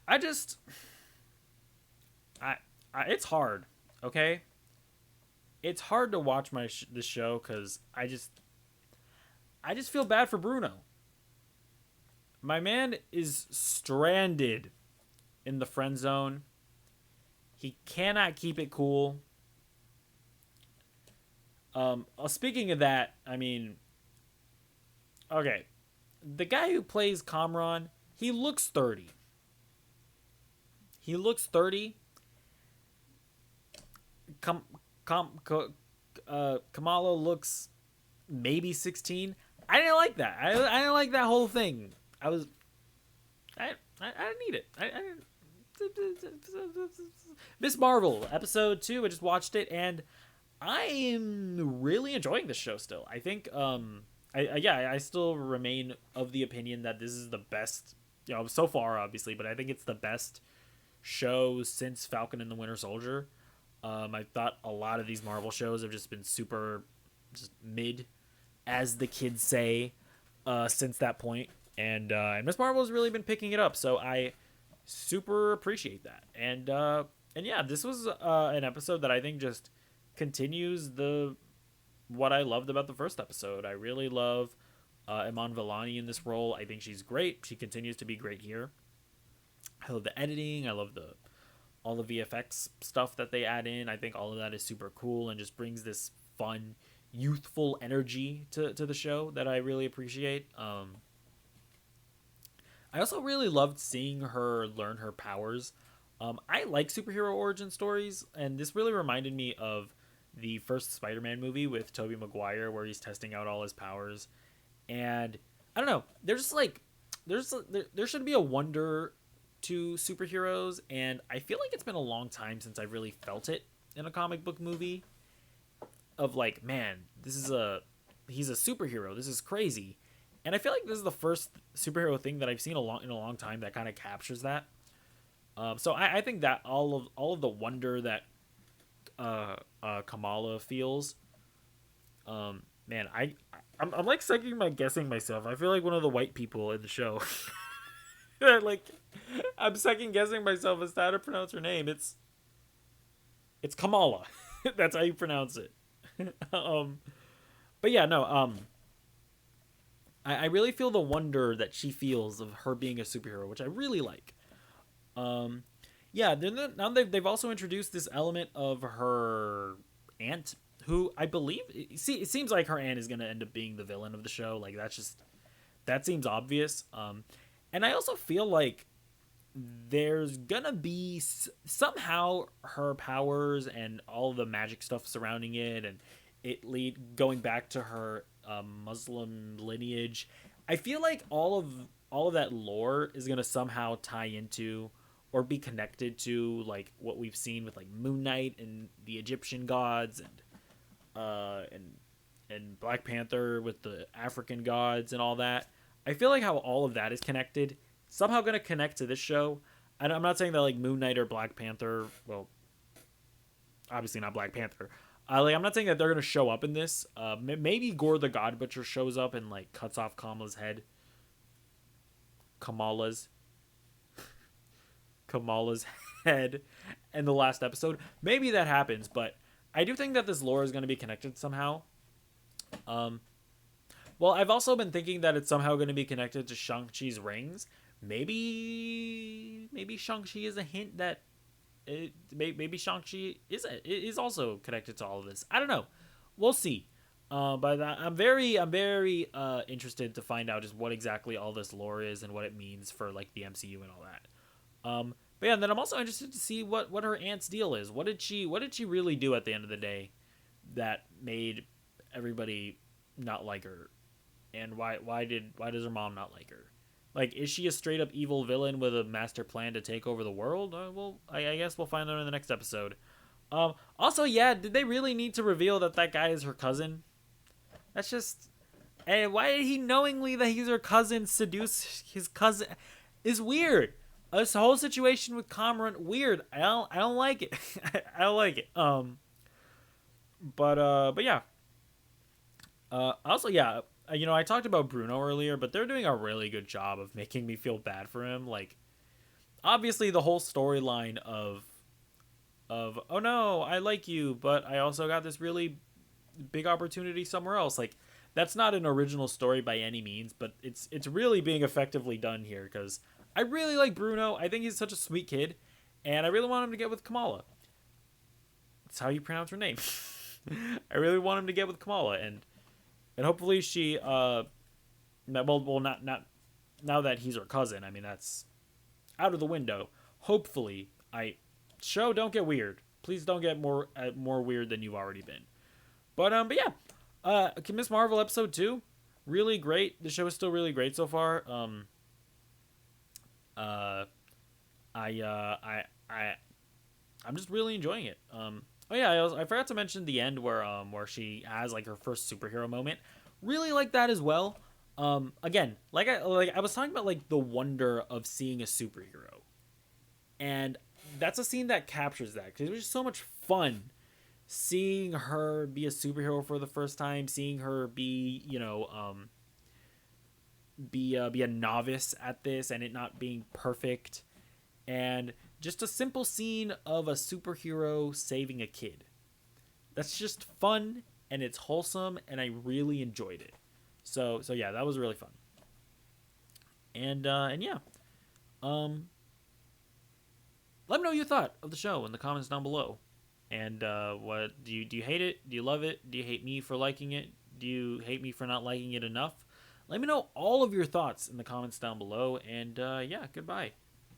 I just it's hard. Okay, it's hard to watch this show because I just feel bad for Bruno. My man is stranded in the friend zone. He cannot keep it cool. Speaking of that, I mean, okay, the guy who plays Kamran, he looks 30. He looks 30. Kam, Kamala looks maybe 16. I didn't like that. I didn't like that whole thing. I was, I didn't need it. I didn't. Miss Marvel episode 2. I just watched it and I am really enjoying this show still. I think I still remain of the opinion that this is the best, so far obviously, but I think it's the best show since Falcon and the Winter Soldier. I thought a lot of these Marvel shows have just been super just mid, as the kids say, since that point. And Miss Marvel has really been picking it up, so I super appreciate that. And yeah, this was an episode that I think just continues the what I loved about the first episode. I really love Iman Vellani in this role. I think she's great. She continues to be great here. I love the editing. I love all the VFX stuff that they add in. I think all of that is super cool and just brings this fun, youthful energy to the show that I really appreciate. I also really loved seeing her learn her powers. I like superhero origin stories, and this really reminded me of the first Spider-Man movie with Tobey Maguire, where he's testing out all his powers. And I don't know, there's like there should be a wonder to superheroes, and I feel like it's been a long time since I really felt it in a comic book movie. Of like, man, he's a superhero. This is crazy, and I feel like this is the first superhero thing that I've seen in a long time that kind of captures that. So I think that all of the wonder that Kamala feels, man, I'm like guessing myself. I feel like one of the white people in the show. Like, I'm second guessing myself as to how to pronounce her name. It's Kamala. That's how you pronounce it. But yeah, no. I really feel the wonder that she feels of her being a superhero, which I really like. Yeah, now they've also introduced this element of her aunt, who I believe it seems like her aunt is gonna end up being the villain of the show. Like that seems obvious. And I also feel like there's gonna be somehow her powers and all the magic stuff surrounding it, and going back to her Muslim lineage. I feel like all of that lore is gonna somehow tie into or be connected to like what we've seen with like Moon Knight and the Egyptian gods, and Black Panther with the African gods and all that. I feel like how all of that is connected, somehow going to connect to this show. And I'm not saying that like Moon Knight or Black Panther, well, obviously not Black Panther. I'm not saying that they're going to show up in this. Maybe Gore the God Butcher shows up and like cuts off Kamala's head. Kamala's head in the last episode. Maybe that happens, but I do think that this lore is going to be connected somehow. Well, I've also been thinking that it's somehow going to be connected to Shang-Chi's rings. Maybe Shang-Chi is a hint that maybe Shang-Chi is also connected to all of this. I don't know. We'll see. But I'm very interested to find out just what exactly all this lore is and what it means for like the MCU and all that. But yeah, and then I'm also interested to see what her aunt's deal is. What did she really do at the end of the day that made everybody not like her? And why does her mom not like her? Like, is she a straight up evil villain with a master plan to take over the world? Well, I guess we'll find out in the next episode. Also, yeah, did they really need to reveal that guy is her cousin? That's just, and why did he knowingly that he's her cousin seduce his cousin? Is weird. This whole situation with Kamran, weird. I don't like it. I don't like it. But yeah. Also, yeah. I talked about Bruno earlier, but they're doing a really good job of making me feel bad for him. Like, obviously the whole storyline of oh no, I like you, but I also got this really big opportunity somewhere else. Like that's not an original story by any means, but it's really being effectively done here because I really like Bruno. I think he's such a sweet kid, and I really want him to get with Kamala. That's how you pronounce her name. I really want him to get with Kamala, and hopefully she not now that he's her cousin. I mean that's out of the window. Hopefully, show don't get weird. Please don't get more weird than you've already been. But yeah, Miss Marvel episode 2, really great. The show is still really great so far. Uh, I I'm just really enjoying it. Oh yeah, I forgot to mention the end where she has like her first superhero moment. Really like that as well. Again, like I was talking about like the wonder of seeing a superhero, and that's a scene that captures that because it was just so much fun seeing her be a superhero for the first time, seeing her be be a novice at this and it not being perfect, and just a simple scene of a superhero saving a kid. That's just fun and it's wholesome and I really enjoyed it. So yeah, that was really fun. And yeah, um, let me know what you thought of the show in the comments down below. And what do you hate it? Do you love it? Do you hate me for liking it? Do you hate me for not liking it enough? Let me know all of your thoughts in the comments down below. And yeah, goodbye.